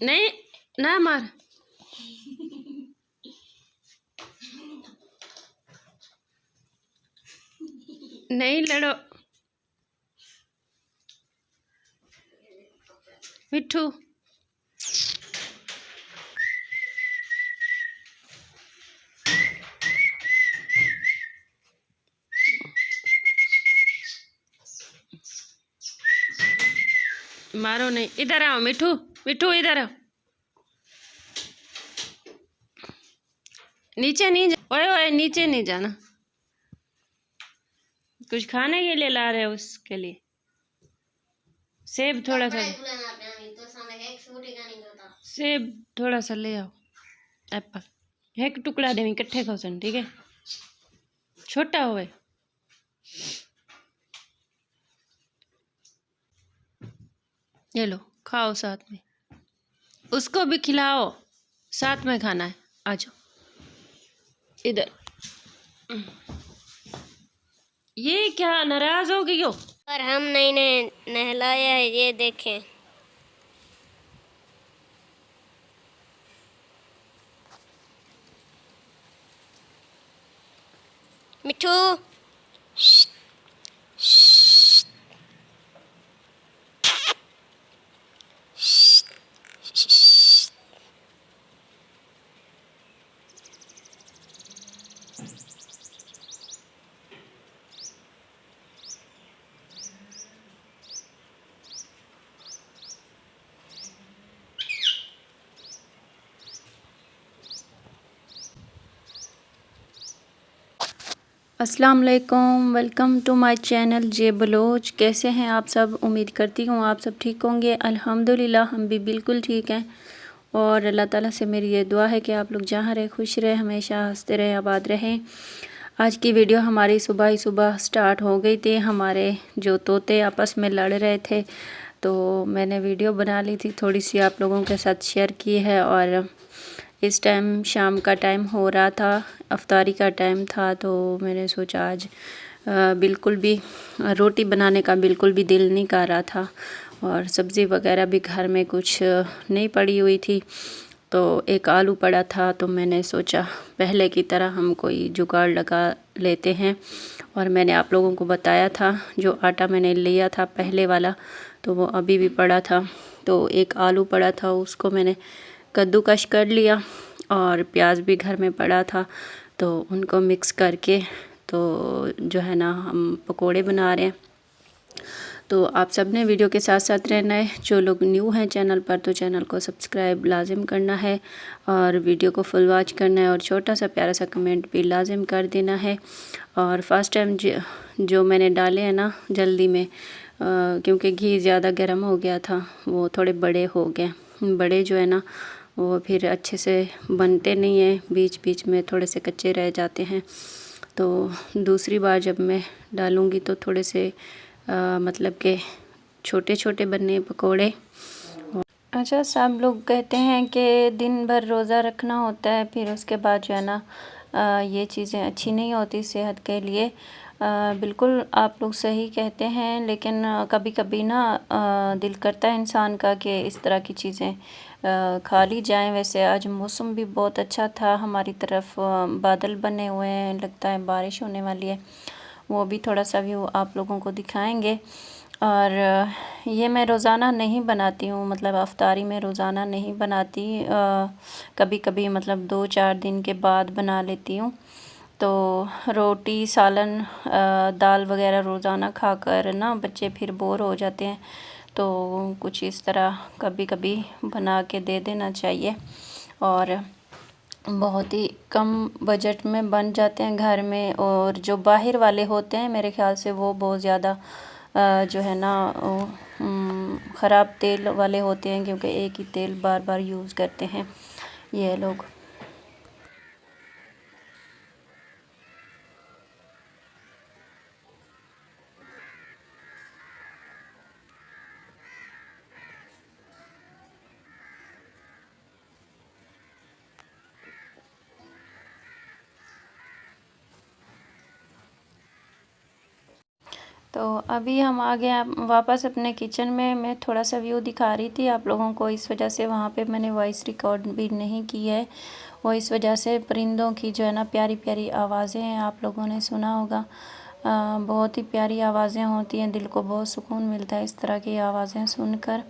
नहीं ना मार। नहीं लड़ो मिठू। मारो नहीं, इधर आओ मिठू, मिठू इधर आओ। नीचे नहीं ओए ओए नीचे नहीं जाना। कुछ खाने के लिए ला रहे हो उसके लिए? सेब थोड़ा सा, सेब थोड़ा सा ले आओ। एप्पल एक टुकड़ा दे इकट्ठे खाओ सन, ठीक है? छोटा होए। ये लो खाओ साथ में, उसको भी खिलाओ, साथ में खाना है। आ जाओ इधर। ये क्या नाराज हो गई हो? पर हम नहीं नहलाया है, ये देखें। मिठू अस्सलाम वालेकुम, welcome to my channel J Baloch. कैसे हैं आप सब? उम्मीद करती हूँ आप सब ठीक होंगे। अल्हम्दुलिल्लाह हम भी बिल्कुल ठीक हैं और अल्लाह ताला से मेरी ये दुआ है कि आप लोग जहाँ रहे खुश रहे, हमेशा हंसते रहे, आबाद रहें। आज की वीडियो हमारी सुबह ही सुबह स्टार्ट हो गई थी। हमारे जो तोते आपस में लड़ रहे थे तो मैंने वीडियो बना ली थी, थोड़ी सी आप लोगों के साथ शेयर की है। और इस टाइम शाम का टाइम हो रहा था, अफ्तारी का टाइम था, तो मैंने सोचा आज बिल्कुल भी रोटी बनाने का बिल्कुल भी दिल नहीं कर रहा था और सब्ज़ी वगैरह भी घर में कुछ नहीं पड़ी हुई थी। तो एक आलू पड़ा था तो मैंने सोचा पहले की तरह हम कोई जुगाड़ लगा लेते हैं। और मैंने आप लोगों को बताया था जो आटा मैंने लिया था पहले वाला तो वो अभी भी पड़ा था। तो एक आलू पड़ा था, उसको मैंने कद्दूकश कर लिया और प्याज भी घर में पड़ा था तो उनको मिक्स करके तो जो है ना हम पकोड़े बना रहे हैं। तो आप सब ने वीडियो के साथ साथ रहना है। जो लोग न्यू हैं चैनल पर तो चैनल को सब्सक्राइब लाजिम करना है और वीडियो को फुल वॉच करना है और छोटा सा प्यारा सा कमेंट भी लाजिम कर देना है। और फर्स्ट टाइम जो मैंने डाले हैं ना जल्दी में क्योंकि घी ज़्यादा गर्म हो गया था, वो थोड़े बड़े हो गए। बड़े जो है ना वो फिर अच्छे से बनते नहीं हैं, बीच बीच में थोड़े से कच्चे रह जाते हैं। तो दूसरी बार जब मैं डालूँगी तो थोड़े से मतलब के छोटे छोटे बने पकोड़े। अच्छा, सब लोग कहते हैं कि दिन भर रोज़ा रखना होता है, फिर उसके बाद जो है ना ये चीज़ें अच्छी नहीं होती सेहत के लिए। बिल्कुल आप लोग सही कहते हैं, लेकिन कभी कभी ना दिल करता है इंसान का कि इस तरह की चीज़ें खा ली जाएं। वैसे आज मौसम भी बहुत अच्छा था, हमारी तरफ बादल बने हुए हैं, लगता है बारिश होने वाली है। वो भी थोड़ा सा व्यू आप लोगों को दिखाएंगे। और ये मैं रोज़ाना नहीं बनाती हूँ, मतलब अफ्तारी में रोज़ाना नहीं बनाती, कभी कभी मतलब 2-4 दिन के बाद बना लेती हूँ। तो रोटी सालन दाल वगैरह रोज़ाना खाकर ना बच्चे फिर बोर हो जाते हैं, तो कुछ इस तरह कभी कभी बना के दे देना चाहिए। और बहुत ही कम बजट में बन जाते हैं घर में। और जो बाहर वाले होते हैं मेरे ख्याल से वो बहुत ज़्यादा जो है ना ख़राब तेल वाले होते हैं, क्योंकि एक ही तेल बार बार यूज़ करते हैं ये लोग। तो तो अभी हम आ गए वापस अपने किचन में। मैं थोड़ा सा व्यू दिखा रही थी आप लोगों को, इस वजह से वहाँ पे मैंने वॉइस रिकॉर्ड भी नहीं की है। वो इस वजह से परिंदों की जो है ना प्यारी प्यारी आवाज़ें हैं, आप लोगों ने सुना होगा। बहुत ही प्यारी आवाज़ें होती हैं, दिल को बहुत सुकून मिलता है इस तरह की आवाज़ें सुनकर।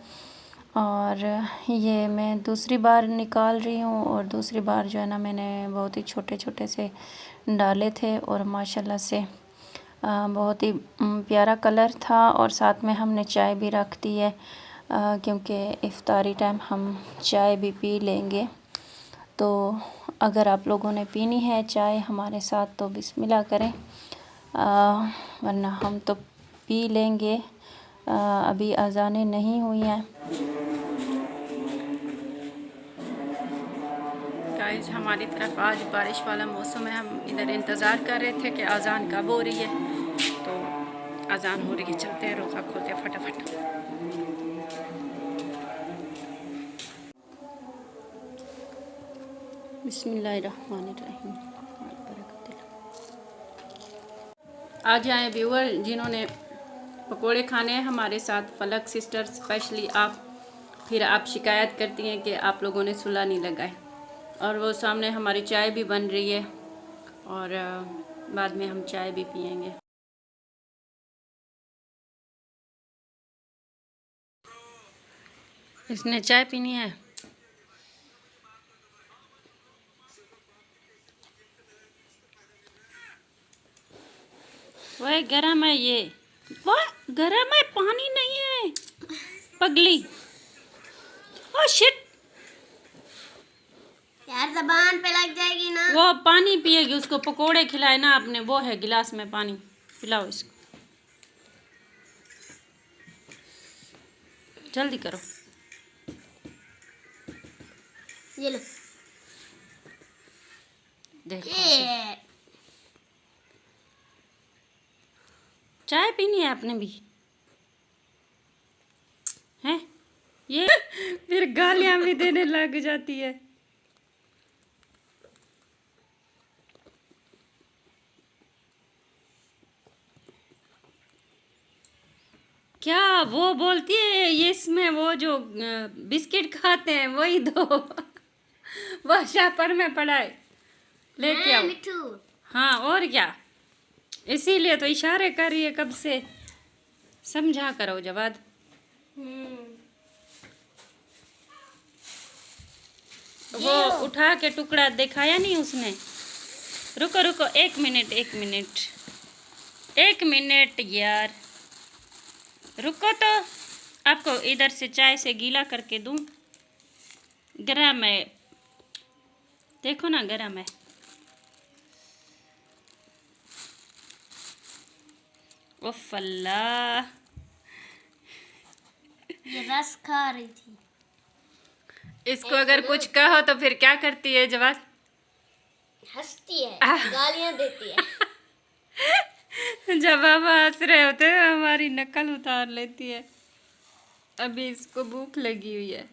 और ये मैं दूसरी बार निकाल रही हूँ, और दूसरी बार जो है ना मैंने बहुत ही छोटे छोटे से डाले थे, और माशाल्लाह से बहुत ही प्यारा कलर था। और साथ में हमने चाय भी रख दी है, क्योंकि इफ्तारी टाइम हम चाय भी पी लेंगे। तो अगर आप लोगों ने पीनी है चाय हमारे साथ तो बिस्मिल्लाह करें, वरना हम तो पी लेंगे। अभी अज़ानें नहीं हुई हैं। गाइस, हमारी तरफ आज बारिश वाला मौसम है। हम इधर इंतज़ार कर रहे थे कि अज़ान कब हो रही है, तो अज़ान हो रही है। चलते हैं, रोज़ा खोलते हैं फटाफट। बिस्मिल्लाहिर्रहमानिर्रहीम। आ जाएँ व्यूअर जिन्होंने पकोड़े खाने हैं हमारे साथ, फलक सिस्टर स्पेशली आप। फिर आप शिकायत करती हैं कि आप लोगों ने सुलह नहीं लगाए। और वो सामने हमारी चाय भी बन रही है, और बाद में हम चाय भी पियेंगे। इसने चाय पीनी है। वह गरम है, ये वह गरम है, पानी नहीं है पगली। ओ शिट यार जबान पे लग जाएगी ना। वो पानी पिएगी, उसको पकोड़े खिलाए ना आपने, वो है गिलास में पानी, पिलाओ इसको, जल्दी करो। ये लो। देखो चाय पीनी है आपने भी हैं? ये फिर गालियां भी देने लग जाती है। क्या वो बोलती है, ये इसमें वो जो बिस्किट खाते हैं वही दो। वह शापर में पड़ा है, लेके आओ। मिठू। हाँ और क्या, इसीलिए तो इशारे कर रही है कब से। समझा करो जवाब। वो उठा के टुकड़ा दिखाया नहीं उसने। रुको रुको, एक मिनट एक मिनट एक मिनट यार, रुको तो आपको इधर से चाय से गीला करके दूं। गरम है, देखो ना गरम है। उफ अल्लाह, ये रस खा रही थी। इसको अगर कुछ कहो तो फिर क्या करती है जवाब? हंसती है, गालियां देती है। जब हम हंस रहे होते हैं हमारी नकल उतार लेती है। अभी इसको भूख लगी हुई है।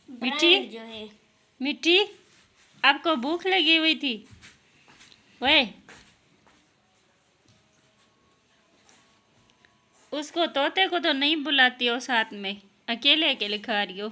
मिट्टी जो है मिट्टी, आपको भूख लगी हुई थी? वह उसको तोते को तो नहीं बुलाती हो साथ में, अकेले अकेले खा रही हो।